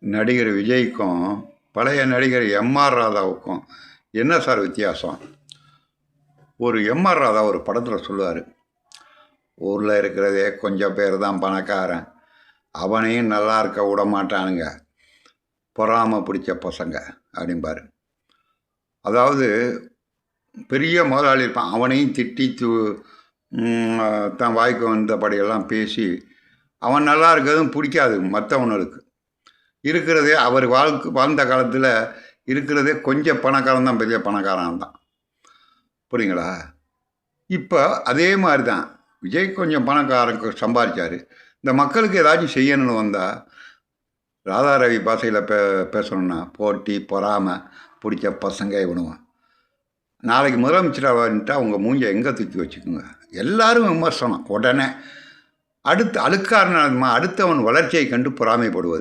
நடிகர் விஜய்க்கும் பழைய நடிகர் எம்ஆர் ராதாவுக்கும் என்ன சார் வித்தியாசம்? ஒரு எம்ஆர் ராதா ஒரு படத்தில் சொல்லுவார், ஊரில் இருக்கிறதே கொஞ்சம் பேர் தான் பணக்காரன், அவனையும் நல்லா இருக்க விட மாட்டானுங்க, பொறாமை பிடிச்ச பசங்க அப்படிம்பார். அதாவது பெரிய முதலாளி இருப்பான், அவனையும் திட்டி தன் வாய்க்கு வந்தபடியெல்லாம் பேசி அவன் நல்லா இருக்கிறதும் பிடிக்காது மற்றவனுக்கு. இருக்கிறதே அவர் வாழ்ந்த காலத்தில் இருக்கிறதே கொஞ்சம் பணக்காரன் தான் பெரிய பணக்காரன் தான். புரியுங்களா? இப்போ அதே மாதிரி தான் விஜய் கொஞ்சம் பணக்காரங்க சம்பாதிச்சார். இந்த மக்களுக்கு ஏதாச்சும் செய்யணும்னு வந்தால் ராதா ரவி பாஷையில் பேசணுன்னா போட்டி பொறாமை பிடிச்ச பசங்க இவனுவான். நாளைக்கு முதலமைச்சராக வந்துட்டு அவங்க மூஞ்சை எங்கே தூக்கி வச்சுக்கோங்க, எல்லாரும் விமர்சனம் உடனே. அடுத்தவன் வளர்ச்சியை கண்டு பொறாமைப்படுவது.